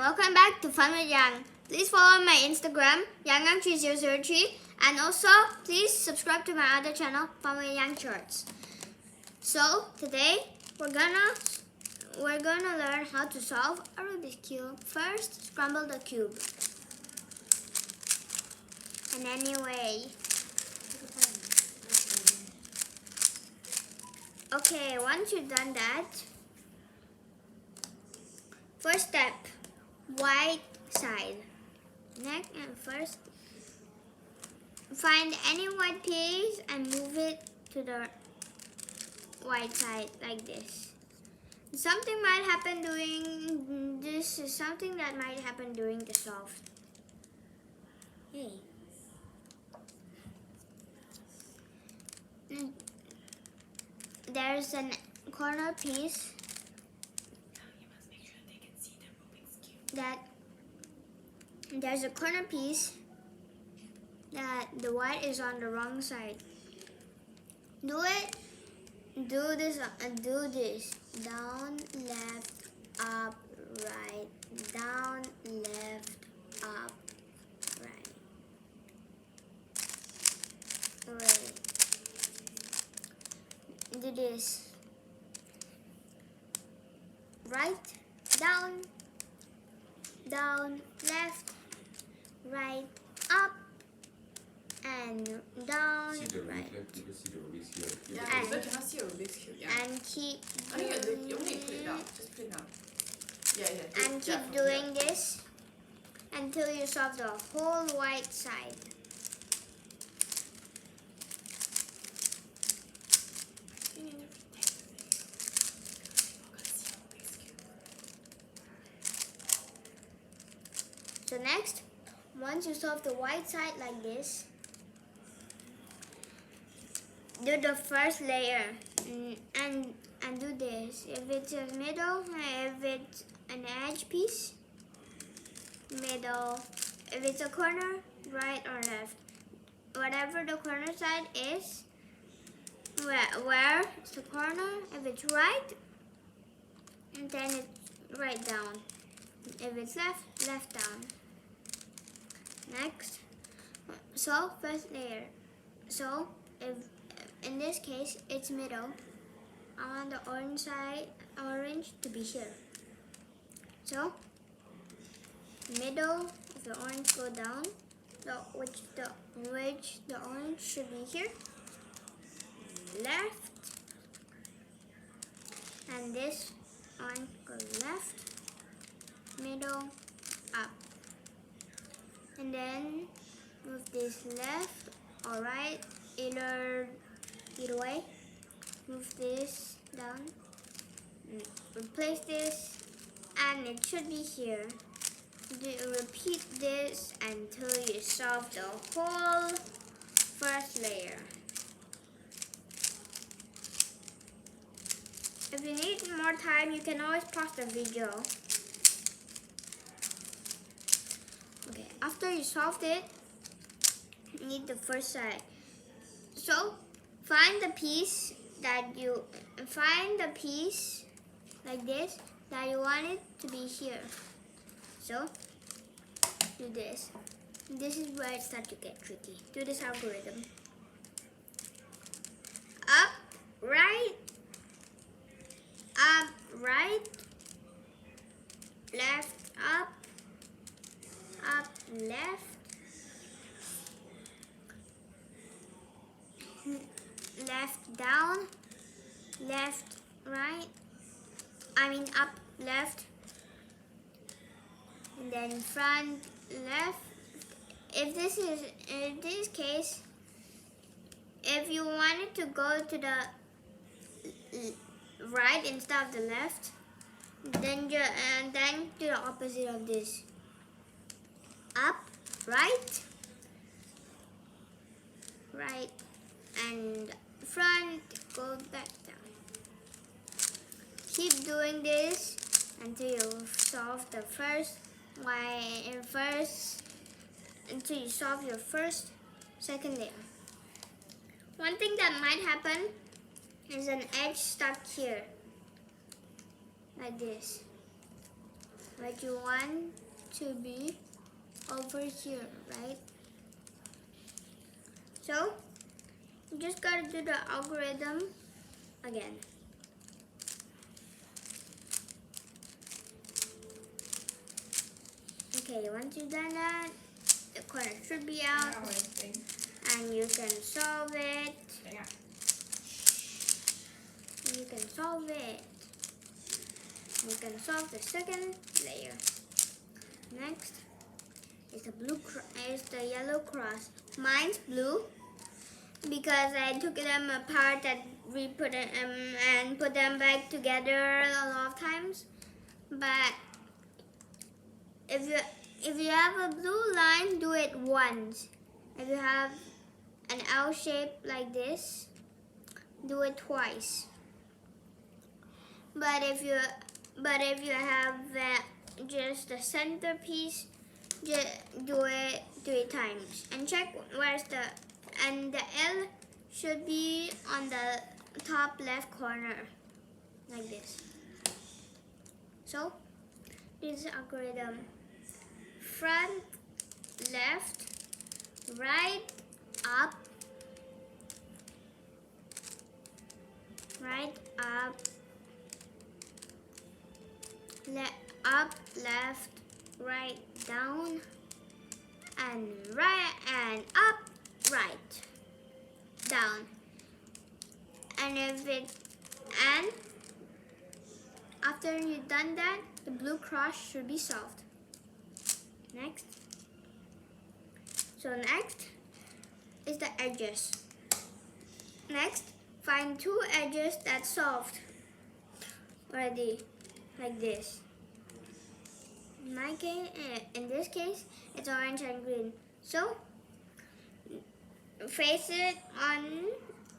welcome back to Fun with Yang. Please follow my Instagram, yangang3003, and also please subscribe to my other channel, Fun with Yang Shorts. So today we're gonna learn how to solve a Rubik's Cube. First, scramble the cube. And anyway, okay, once you've done that, first step, white side. Next, first, find any white piece and move it to the white side like this. Something might happen during this is something that might happen during the solve. Hey. There's a corner piece that there's a corner piece that the white is on the wrong side. Do this, down, left, up, right, down, left, up, right. Wait. Do this. Right, down, left, right, up, and down, right. And keep doing this until you solve the whole white side. So next, once you solve the white side like this, do the first layer and do this. If it's a middle, if it's an edge piece, middle. If it's a corner, right or left. Whatever the corner side is, where it's the corner, if it's right, then it's right down. If it's left, left down. Next, so first layer. So if in this case it's middle, I want the orange side, orange to be here. So middle, if the orange go down, which the orange should be here. Left, and this one goes left, middle, up, and then move this left or right, either way. Move this down, replace this, and it should be here. Repeat this until you solve the whole first layer. If you need more time, you can always pause the video. Okay, after you solved it, you need the first side. So find the piece like this that you want it to be here. So do this. This is where it starts to get tricky. Do this algorithm. Up, right, left, up, left, left, down, left, right, up, left, and then front, left. In this case, if you wanted to go to the right instead of the left, then do the opposite of this. Up, right, and front, go back down. Keep doing this until you solve the until you solve your second layer. One thing that might happen is an edge stuck here, like this. but you want to be over here, right? So you just gotta do the algorithm again. Okay, once you've done that, the corner should be out, and you can solve it. You can solve it. You can solve the second layer. Next is the yellow cross. Mine's blue because I took them apart and and put them back together a lot of times. But if you have a blue line, do it once. If you have an L shape like this, do it twice. But if you have just the centerpiece, just do it 3 times and check where's the L should be on the top left corner like this. So this is algorithm: front, left, right, up, right, up, up, left, right, down, and right, and up, right, down. And after you've done that, the blue cross should be solved. Next is the edges. Next, find 2 edges that's solved already, like this. In this case, it's orange and green. So face it on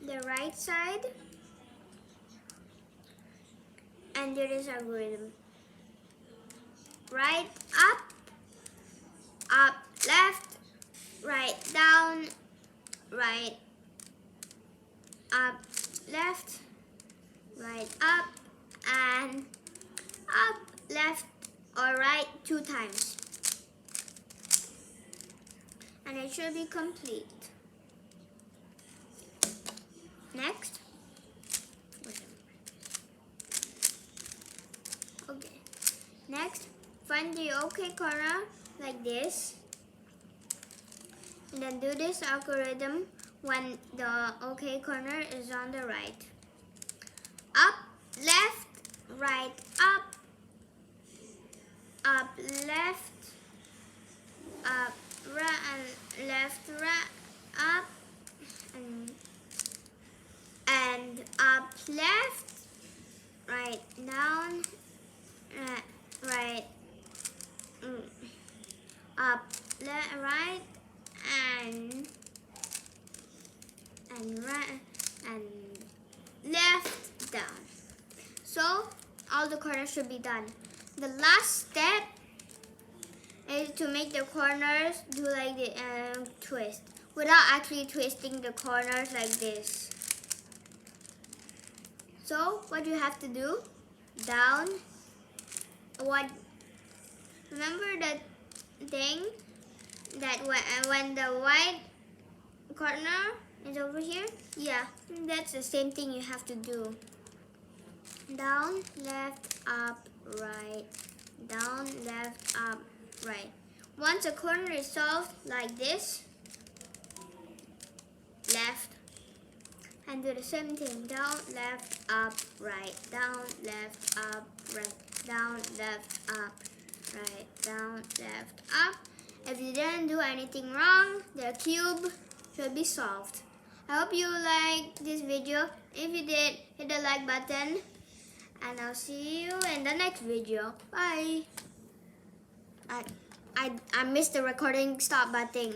the right side and do this algorithm: right, up, left, right, down, right, up, left, right, up, and up, left, or right 2 times. And it should be complete. Next. Okay. Next, find the OK corner like this. And then do this algorithm when the OK corner is on the right. Up, left, right, up, left, up, right, left, right, up, and up, left, right, down, right, up, left, right, and right, and left, down. So all the corners should be done. The last step is to make the corners do like the twist without actually twisting the corners like this. So what you have to do, down, remember that thing that when the white corner is over here? Yeah, that's the same thing you have to do. Down, left, up, right, down, left, up, right. Once a corner is solved like this, left, and do the same thing: down, left, up, right, down, left, up, right, down, left, up, right, down, left, up. If you didn't do anything wrong, the cube should be solved. I hope you liked this video. If you did, hit the like button, and I'll see you in the next video. Bye. I missed the recording stop button.